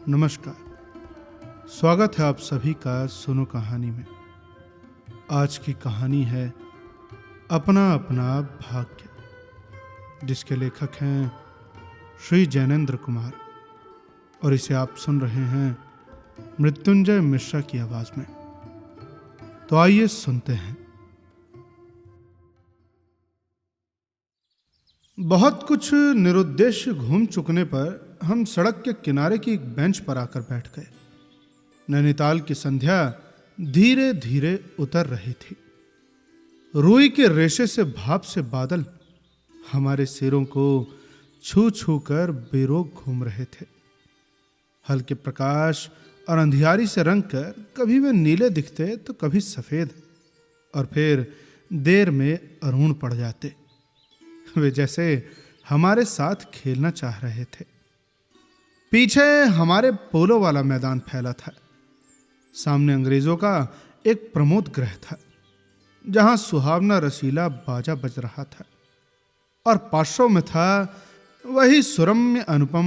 नमस्कार, स्वागत है आप सभी का सुनो कहानी में। आज की कहानी है अपना अपना भाग्य, जिसके लेखक हैं श्री जैनेंद्र कुमार, और इसे आप सुन रहे हैं मृत्युंजय मिश्रा की आवाज में। तो आइए सुनते हैं। बहुत कुछ निरुद्देश्य घूम चुकने पर हम सड़क के किनारे की एक बेंच पर आकर बैठ गए। नैनीताल की संध्या धीरे धीरे उतर रही थी। रुई के रेशे से भाप से बादल हमारे सिरों को छू छू कर बेरोक घूम रहे थे। हल्के प्रकाश और अंधियारी से रंग कर कभी वे नीले दिखते तो कभी सफेद, और फिर देर में अरुण पड़ जाते। वे जैसे हमारे साथ खेलना चाह रहे थे। पीछे हमारे पोलो वाला मैदान फैला था। सामने अंग्रेजों का एक प्रमोद गृह था, जहां सुहावना रसीला बाजा बज रहा था, और पार्श्व में था वही सुरम्य अनुपम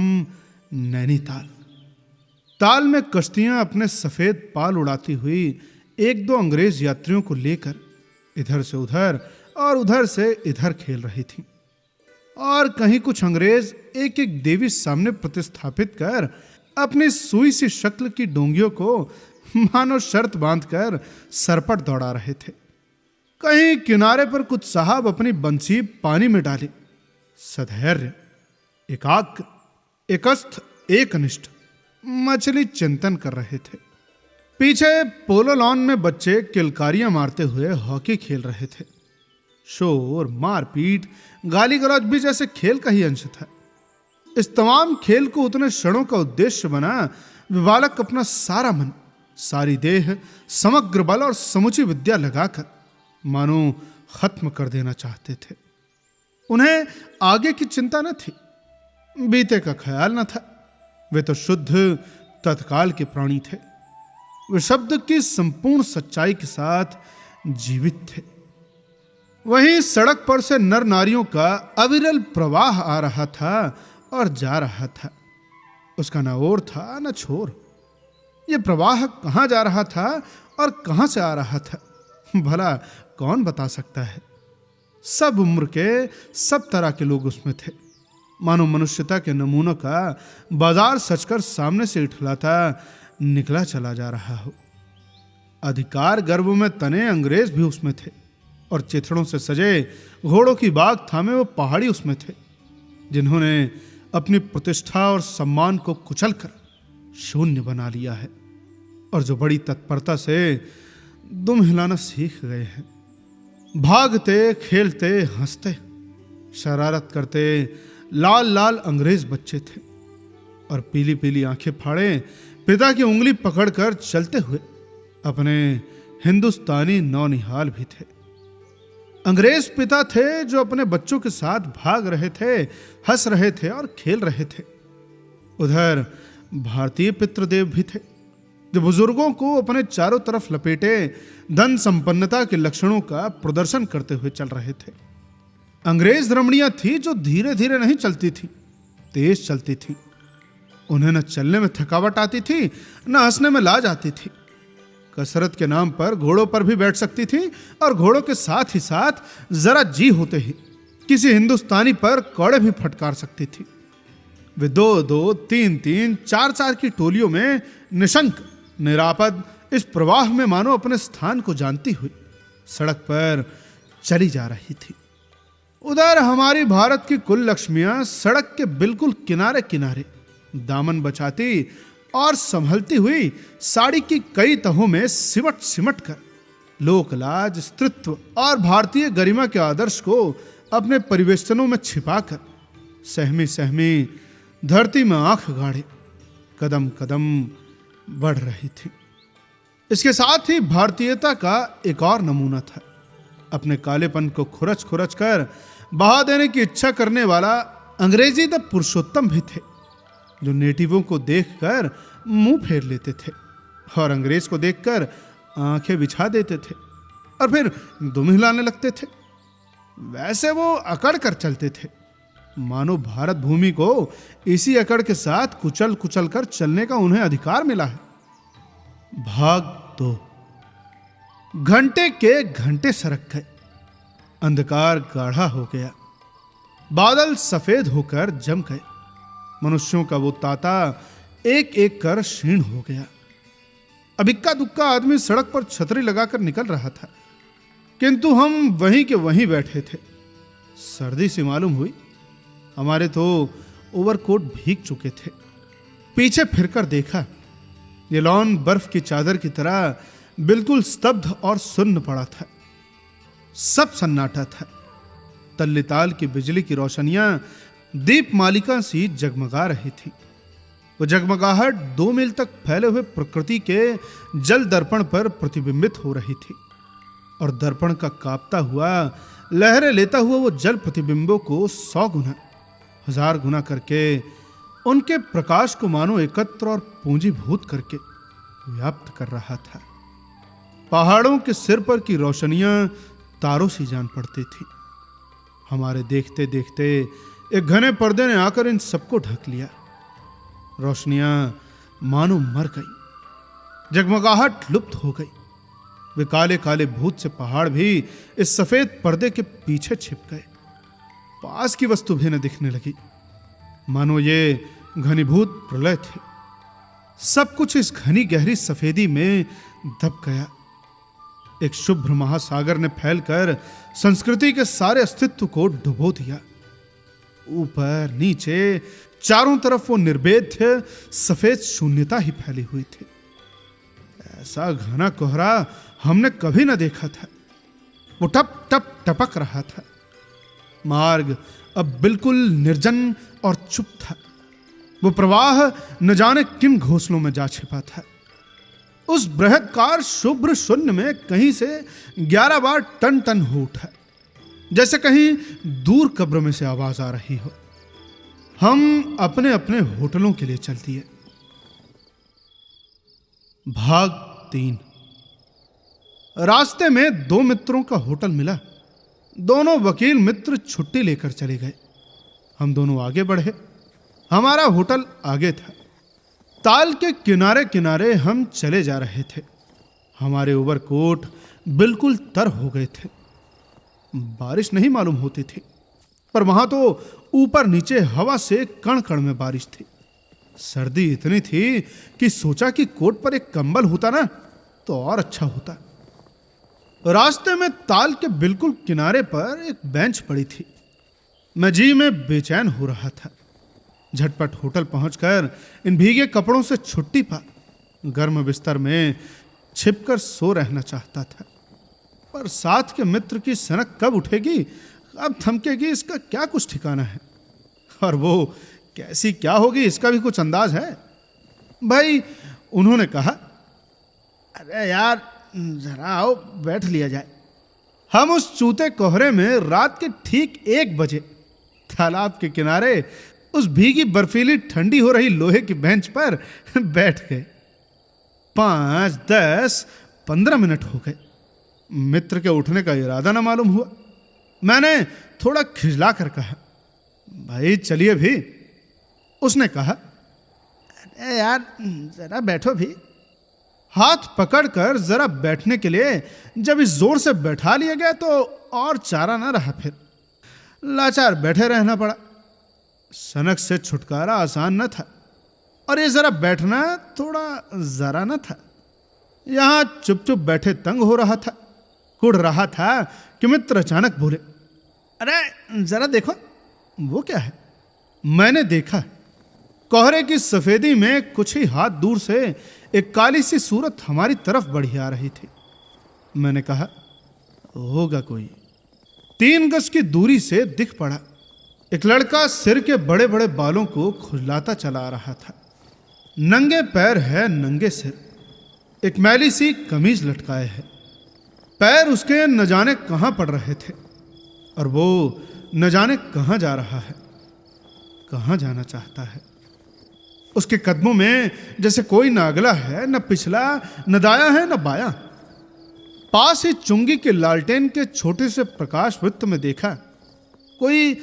नैनीताल। ताल में कश्तियां अपने सफेद पाल उड़ाती हुई एक दो अंग्रेज यात्रियों को लेकर इधर से उधर और उधर से इधर खेल रही थी, और कहीं कुछ अंग्रेज एक एक देवी सामने प्रतिस्थापित कर अपनी सुई सी शक्ल की डोंगियों को मानो शर्त बांधकर सरपट दौड़ा रहे थे। कहीं किनारे पर कुछ साहब अपनी बंसी पानी में डाले सधैर्य, एकाग्र, एकस्थ, एकनिष्ठ मछली चिंतन कर रहे थे। पीछे पोलो लॉन में बच्चे किलकारियां मारते हुए हॉकी खेल रहे थे। शोर, मारपीट, गाली गलौज भी जैसे खेल का ही अंश था। इस तमाम खेल को उतने क्षणों का उद्देश्य बना विबालक अपना सारा मन, सारी देह, समग्र बल और समुची विद्या लगाकर मानो खत्म कर देना चाहते थे। उन्हें आगे की चिंता न थी, बीते का ख्याल न था। वे तो शुद्ध तत्काल के प्राणी थे। वे शब्द की संपूर्ण सच्चाई के साथ जीवित थे। वहीं सड़क पर से नर नारियों का अविरल प्रवाह आ रहा था और जा रहा था। उसका न ओर था न छोर। यह प्रवाह कहां जा रहा था और कहां से आ रहा था, भला कौन बता सकता है। सब उम्र के, सब तरह के लोग उसमें थे। मानो मनुष्यता के नमूनों का बाजार सचकर सामने से इठलाता निकला चला जा रहा हो। अधिकार गर्व में तने अंग्रेज भी उसमें थे, और चिथड़ों से सजे घोड़ों की बाग थामे वो पहाड़ी उसमें थे, जिन्होंने अपनी प्रतिष्ठा और सम्मान को कुचलकर शून्य बना लिया है, और जो बड़ी तत्परता से दुम हिलाना सीख गए हैं। भागते, खेलते, हंसते, शरारत करते लाल लाल अंग्रेज बच्चे थे, और पीली पीली आंखें फाड़े पिता की उंगली पकड़कर चलते हुए अपने हिंदुस्तानी नौनिहाल भी थे। अंग्रेज पिता थे जो अपने बच्चों के साथ भाग रहे थे, हंस रहे थे और खेल रहे थे। उधर भारतीय पितृदेव भी थे, जो बुजुर्गों को अपने चारों तरफ लपेटे धन संपन्नता के लक्षणों का प्रदर्शन करते हुए चल रहे थे। अंग्रेज रमणियां थी जो धीरे धीरे नहीं चलती थी, तेज चलती थी। उन्हें न चलने में थकावट आती थी, न हंसने में लाज आती थी। कसरत के नाम पर घोड़ों पर भी बैठ सकती थी, और घोड़ों के साथ ही साथ जरा जी होते ही किसी हिंदुस्तानी पर कौड़े भी फटकार सकती थी। वे दो दो, तीन तीन, चार चार की टोलियों में निशंक, निरापद इस प्रवाह में मानो अपने स्थान को जानती हुई सड़क पर चली जा रही थी। उधर हमारी भारत की कुल लक्ष्मियां सड़क के बिल्कुल किनारे किनारे दामन बचाती और संभलती हुई साड़ी की कई तहों में सिमट सिमट कर लोकलाज, स्त्रीत्व और भारतीय गरिमा के आदर्श को अपने परिवेष्टनों में छिपाकर सहमी सहमी धरती में आंख गाड़े कदम कदम बढ़ रही थी। इसके साथ ही भारतीयता का एक और नमूना था। अपने कालेपन को खुरच खुरच कर बहा देने की इच्छा करने वाला अंग्रेजी द पुरुषोत्तम भी थे, जो नेटिवों को देखकर मुंह फेर लेते थे और अंग्रेज को देखकर आंखें बिछा देते थे और फिर दुम हिलाने लगते थे। वैसे वो अकड़ कर चलते थे, मानो भारत भूमि को इसी अकड़ के साथ कुचल कुचल कर चलने का उन्हें अधिकार मिला है। भाग 2। घंटे के घंटे सरक गए, अंधकार गाढ़ा हो गया, बादल सफेद होकर जम गए, मनुष्यों का वो ताता एक एक कर क्षीण हो गया। अब इक्का दुक्का आदमी सड़क पर छतरी लगाकर निकल रहा था, किंतु हम वहीं के वहीं बैठे थे। सर्दी सी मालूम हुई। हमारे तो ओवरकोट भीग चुके थे। पीछे फिरकर देखा, ये लॉन बर्फ की चादर की तरह बिल्कुल स्तब्ध और सुन्न पड़ा था। सब सन्नाटा था। तल्लीताल की बिजली की रोशनियां दीप मालिका सी जगमगा रही थी। वो जगमगाहट 2 मील तक फैले हुए प्रकृति के जल दर्पण पर प्रतिबिंबित हो रही थी, और दर्पण का कांपता हुआ, लहरें लेता हुआ वो जल प्रतिबिंबों को 100 गुना, 1000 गुना करके उनके प्रकाश को मानो एकत्र और पूंजीभूत करके व्याप्त कर रहा था। पहाड़ों के सिर पर की रोशनियां तारों सी जान पड़ती थी। हमारे देखते देखते एक घने पर्दे ने आकर इन सबको ढक लिया। रोशनियां मानो मर गई, जगमगाहट लुप्त हो गई। वे काले काले भूत से पहाड़ भी इस सफेद पर्दे के पीछे छिप गए। पास की वस्तु भी न दिखने लगी, मानो ये घनीभूत प्रलय थी। सब कुछ इस घनी गहरी सफेदी में दब गया। एक शुभ्र महासागर ने फैलकर संस्कृति के सारे अस्तित्व को डुबो दिया। ऊपर नीचे चारों तरफ वो निर्वेद्य सफेद शून्यता ही फैली हुई थी। ऐसा घना कोहरा हमने कभी न देखा था। वो टप टप टपक रहा था। मार्ग अब बिल्कुल निर्जन और चुप था। वो प्रवाह न जाने किन घोंसलों में जा छिपा था। उस बृहत्कार शुभ्र शून्य में कहीं से 11 बार टन टन हो उठा, जैसे कहीं दूर कब्र में से आवाज आ रही हो। हम अपने अपने होटलों के लिए चल दिए। भाग 3। रास्ते में 2 मित्रों का होटल मिला। दोनों वकील मित्र छुट्टी लेकर चले गए। हम दोनों आगे बढ़े। हमारा होटल आगे था। ताल के किनारे किनारे हम चले जा रहे थे। हमारे ओवरकोट बिल्कुल तर हो गए थे। बारिश नहीं मालूम होती थी, पर वहां तो ऊपर नीचे हवा से कण कण में बारिश थी। सर्दी इतनी थी कि सोचा कि कोट पर एक कंबल होता ना तो और अच्छा होता। रास्ते में ताल के बिल्कुल किनारे पर एक बेंच पड़ी थी। मैं जी में बेचैन हो रहा था। झटपट होटल पहुंचकर इन भीगे कपड़ों से छुट्टी पा गर्म बिस्तर में छिपकर सो रहना चाहता था। पर साथ के मित्र की सनक कब उठेगी, कब थमकेगी, इसका क्या कुछ ठिकाना है। और वो कैसी क्या होगी, इसका भी कुछ अंदाज है। भाई, उन्होंने कहा, अरे यार जरा आओ बैठ लिया जाए। हम उस चूते कोहरे में रात के ठीक 1 बजे तालाब के किनारे उस भीगी बर्फीली ठंडी हो रही लोहे की बेंच पर बैठ गए। 5, 10, 15 मिनट हो गए। मित्र के उठने का इरादा ना मालूम हुआ। मैंने थोड़ा खिजला कर कहा, भाई चलिए भी। उसने कहा, अरे यार जरा बैठो भी। हाथ पकड़कर जरा बैठने के लिए जब इस जोर से बैठा लिया गया तो और चारा ना रहा। फिर लाचार बैठे रहना पड़ा। सनक से छुटकारा आसान न था, और ये जरा बैठना थोड़ा जरा न था। यहां चुप चुप बैठे तंग हो रहा था, कुड़ रहा था कि मित्र अचानक बोले, अरे जरा देखो वो क्या है। मैंने देखा, कोहरे की सफेदी में कुछ ही हाथ दूर से एक काली सी सूरत हमारी तरफ बढ़ी आ रही थी। मैंने कहा, होगा कोई। 3 गज की दूरी से दिख पड़ा। एक लड़का सिर के बड़े बड़े बालों को खुजलाता चला आ रहा था। नंगे पैर है, नंगे सिर, एक मैली सी कमीज लटकाए है। पैर उसके न जाने कहां पड़ रहे थे, और वो न जाने कहां जा रहा है, कहां जाना चाहता है। उसके कदमों में जैसे कोई न अगला है, न पिछला, न दाया है, न बाया। पास ही चुंगी के लालटेन के छोटे से प्रकाश वृत्त में देखा कोई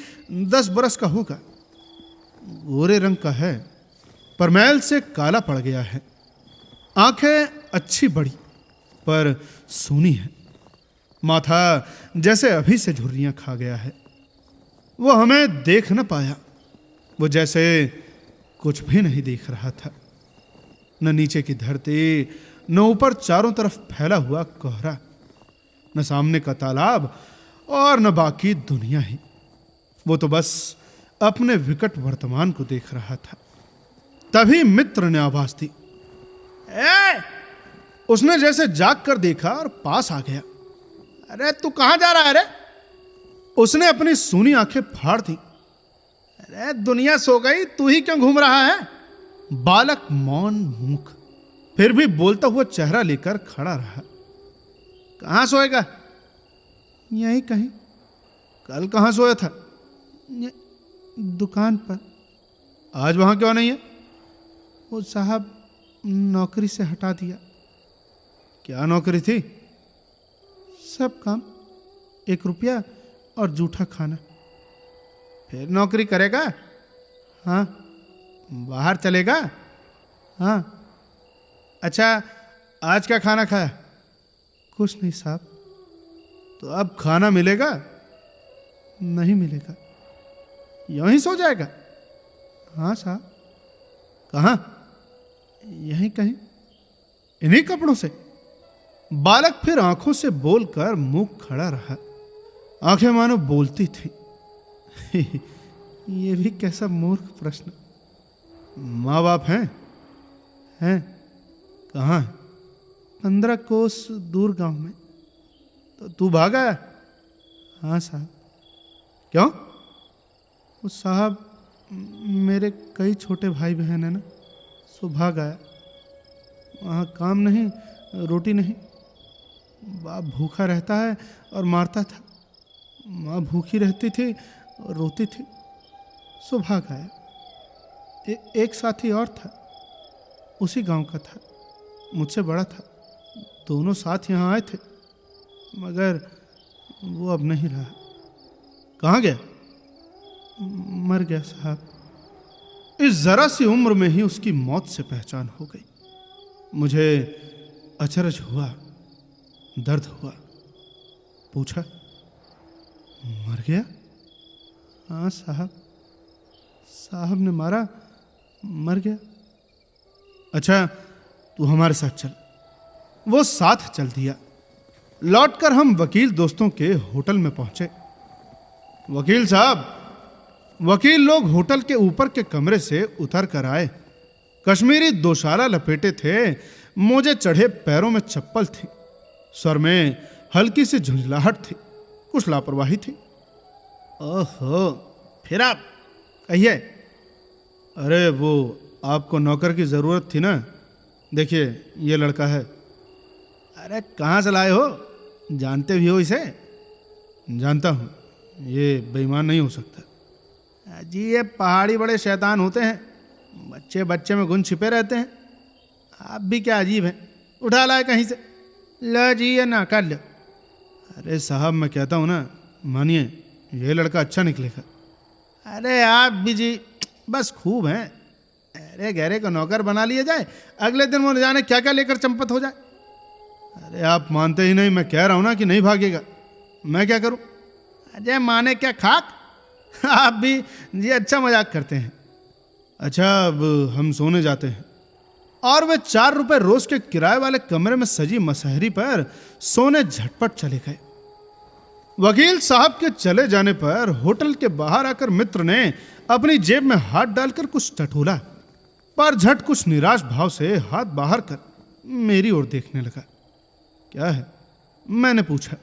10 बरस का होगा। गोरे रंग का है, पर मैल से काला पड़ गया है। आंखें अच्छी बड़ी पर सूनी है। माथा जैसे अभी से झुर्रियां खा गया है। वो हमें देख न पाया। वो जैसे कुछ भी नहीं देख रहा था। न नीचे की धरती, न ऊपर चारों तरफ फैला हुआ कोहरा, न सामने का तालाब और न बाकी दुनिया ही। वो तो बस अपने विकट वर्तमान को देख रहा था। तभी मित्र ने आवाज दी, ए! उसने जैसे जाग कर देखा और पास आ गया। अरे तू कहां जा रहा है रे? उसने अपनी सूनी आंखें फाड़ दी। अरे दुनिया सो गई, तू ही क्यों घूम रहा है? बालक मौन मुख, फिर भी बोलता हुआ चेहरा लेकर खड़ा रहा। कहां सोएगा? यहीं कहीं। कल कहां सोया था? दुकान पर। आज वहां क्यों नहीं है? वो साहब नौकरी से हटा दिया। क्या नौकरी थी? सब काम, 1 रुपया और जूठा खाना। फिर नौकरी करेगा? हाँ। बाहर चलेगा? हाँ। अच्छा, आज क्या खाना खाया? कुछ नहीं साहब। तो अब खाना मिलेगा? नहीं मिलेगा। यूं ही सो जाएगा? हाँ साहब। कहाँ? यहीं कहीं, इन्हीं कपड़ों से। बालक फिर आंखों से बोलकर मुंह खड़ा रहा। आंखें मानो बोलती थी। ये भी कैसा मूर्ख प्रश्न। माँ बाप हैं? हैं। कहाँ है? 15 कोस दूर गांव में। तो तू भाग आया? हाँ साहब। क्यों? वो साहब, मेरे कई छोटे भाई बहन है ना, सो भाग आया। वहाँ काम नहीं, रोटी नहीं। बाप भूखा रहता है और मारता था। माँ भूखी रहती थी और रोती थी, सो भाग आया। एक साथी और था, उसी गांव का था, मुझसे बड़ा था। दोनों साथ यहाँ आए थे, मगर वो अब नहीं रहा। कहाँ गया? मर गया साहब। इस जरा सी उम्र में ही उसकी मौत से पहचान हो गई। मुझे अचरज हुआ, दर्द हुआ। पूछा, मर गया? हाँ साहब, साहब ने मारा, मर गया। अच्छा, तू हमारे साथ चल। वो साथ चल दिया। लौटकर हम वकील दोस्तों के होटल में पहुंचे। वकील साहब, वकील लोग होटल के ऊपर के कमरे से उतर कर आए। कश्मीरी दोशाला लपेटे थे, मोजे चढ़े पैरों में चप्पल थी, स्वर में हल्की सी झुंझलाहट थी, कुछ लापरवाही थी। ओहो, फिर आप कहिए। अरे वो आपको नौकर की जरूरत थी ना, देखिए ये लड़का है। अरे कहाँ से लाए हो? जानते भी हो इसे? जानता हूँ, ये बेईमान नहीं हो सकता। जी ये पहाड़ी बड़े शैतान होते हैं, बच्चे बच्चे में गुण छिपे रहते हैं। आप भी क्या अजीब हैं, उठा लाए कहीं से। लो जी ये ना कर लो। अरे साहब मैं कहता हूँ ना, मानिए ये लड़का अच्छा निकलेगा। अरे आप भी जी बस खूब हैं। अरे गहरे को नौकर बना लिया जाए, अगले दिन वो न जाने क्या क्या लेकर चंपत हो जाए। अरे आप मानते ही नहीं, मैं कह रहा हूँ ना कि नहीं भागेगा। मैं क्या करूँ? अजय माने क्या खाक। आप भी जी अच्छा मजाक करते हैं। अच्छा अब हम सोने जाते हैं। और वे 4 रुपए रोज के किराए वाले कमरे में सजी मसहरी पर सोने झटपट चले गए। वकील साहब के चले जाने पर होटल के बाहर आकर मित्र ने अपनी जेब में हाथ डालकर कुछ टटोला, पर झट कुछ निराश भाव से हाथ बाहर कर मेरी ओर देखने लगा। क्या है? मैंने पूछा।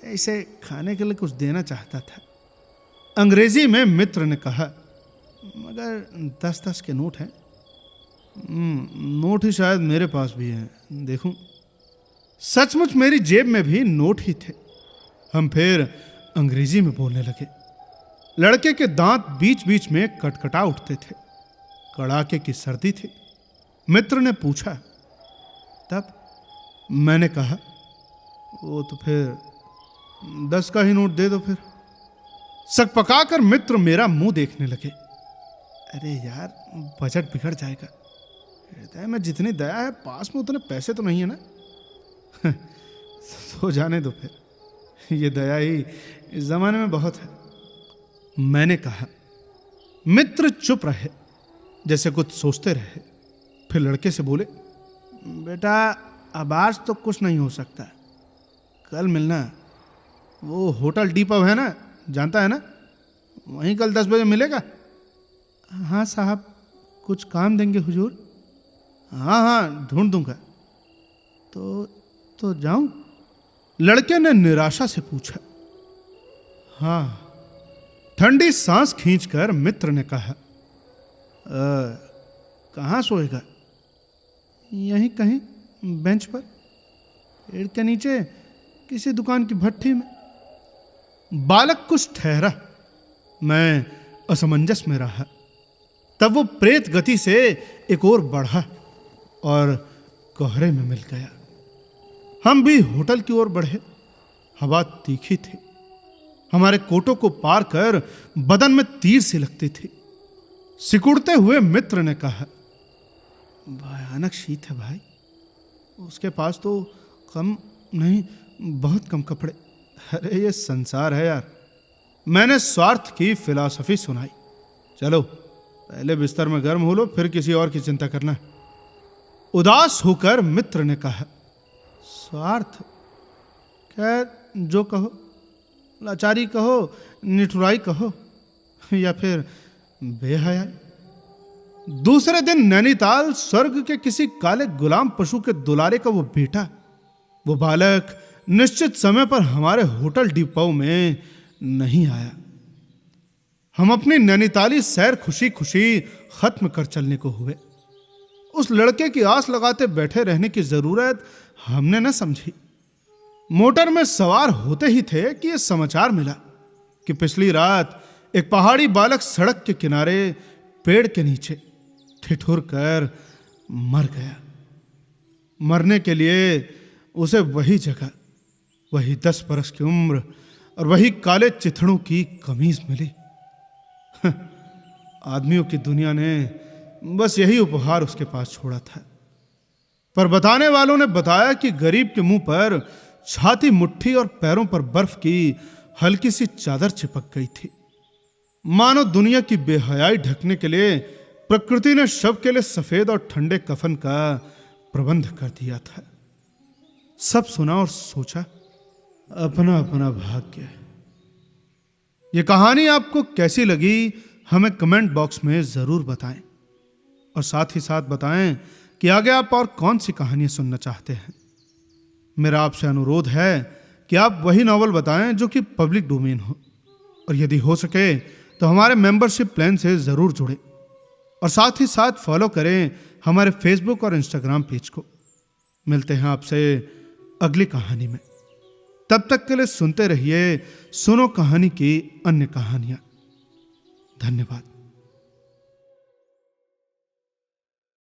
इसे खाने के लिए कुछ देना चाहता था। अंग्रेजी में मित्र ने कहा, मगर 10-10 के नोट हैं। नोट ही शायद मेरे पास भी हैं, देखूं। सचमुच मेरी जेब में भी नोट ही थे। हम फिर अंग्रेजी में बोलने लगे। लड़के के दांत बीच बीच में कटकटा उठते थे, कड़ाके की सर्दी थी। मित्र ने पूछा, तब? मैंने कहा, वो तो फिर 10 का ही नोट दे दो फिर। सकपकाकर मित्र मेरा मुंह देखने लगे। अरे यार, बजट बिगड़ जाएगा। हृदय में जितनी दया है, पास में उतने पैसे तो नहीं है ना। तो जाने दो फिर, ये दया ही इस जमाने में बहुत है, मैंने कहा। मित्र चुप रहे, जैसे कुछ सोचते रहे। फिर लड़के से बोले, बेटा अब आज तो कुछ नहीं हो सकता, कल मिलना। वो होटल डी पब है ना, जानता है ना, वहीं कल 10 बजे मिलेगा। हाँ साहब, कुछ काम देंगे हुजूर? हाँ हाँ, ढूंढ दूंगा। तो जाऊं? लड़के ने निराशा से पूछा। हाँ। ठंडी सांस खींचकर मित्र ने कहा, कहाँ सोएगा? यहीं कहीं बेंच पर, पेड़ के नीचे, किसी दुकान की भट्ठी में। बालक कुछ ठहरा, मैं असमंजस में रहा। तब वो प्रेत गति से एक ओर बढ़ा और कोहरे में मिल गया। हम भी होटल की ओर बढ़े। हवा तीखी थी, हमारे कोटों को पार कर बदन में तीर से लगती थी। सिकुड़ते हुए मित्र ने कहा, भयानक शीत है भाई, उसके पास तो कम नहीं, बहुत कम कपड़े। अरे ये संसार है यार। मैंने स्वार्थ की फिलॉसफी सुनाई। चलो पहले बिस्तर में गर्म हो लो, फिर किसी और की चिंता करना। उदास होकर मित्र ने कहा, स्वार्थ? खैर जो कहो, लाचारी कहो, निठुराई कहो, या फिर बेहयाई। दूसरे दिन नैनीताल स्वर्ग के किसी काले गुलाम पशु के दुलारे का वो बेटा, वो बालक निश्चित समय पर हमारे होटल डिपो में नहीं आया। हम अपनी नैनीताली सैर खुशी खुशी खत्म कर चलने को हुए। उस लड़के की आस लगाते बैठे रहने की जरूरत हमने न समझी। मोटर में सवार होते ही थे कि यह समाचार मिला कि पिछली रात एक पहाड़ी बालक सड़क के किनारे पेड़ के नीचे ठिठुर कर मर गया। मरने के लिए उसे वही जगह, वही 10 बरस की उम्र और वही काले चिथड़ों की कमीज मिली। आदमियों की दुनिया ने बस यही उपहार उसके पास छोड़ा था। पर बताने वालों ने बताया कि गरीब के मुंह पर छाती, मुट्ठी और पैरों पर बर्फ की हल्की सी चादर चिपक गई थी। मानो दुनिया की बेहयाई ढकने के लिए प्रकृति ने शव के लिए सफेद और ठंडे कफन का प्रबंध कर दिया था। सब सुना और सोचा, अपना अपना भाग्य। ये कहानी आपको कैसी लगी हमें कमेंट बॉक्स में जरूर बताएं, और साथ ही साथ बताएं कि आगे आप और कौन सी कहानियां सुनना चाहते हैं। मेरा आपसे अनुरोध है कि आप वही नॉवल बताएं जो कि पब्लिक डोमेन हो, और यदि हो सके तो हमारे मेंबरशिप प्लान से जरूर जुड़ें, और साथ ही साथ फॉलो करें हमारे फेसबुक और इंस्टाग्राम पेज को। मिलते हैं आपसे अगली कहानी में। तब तक के लिए सुनते रहिए सुनो कहानी की अन्य कहानियां। धन्यवाद।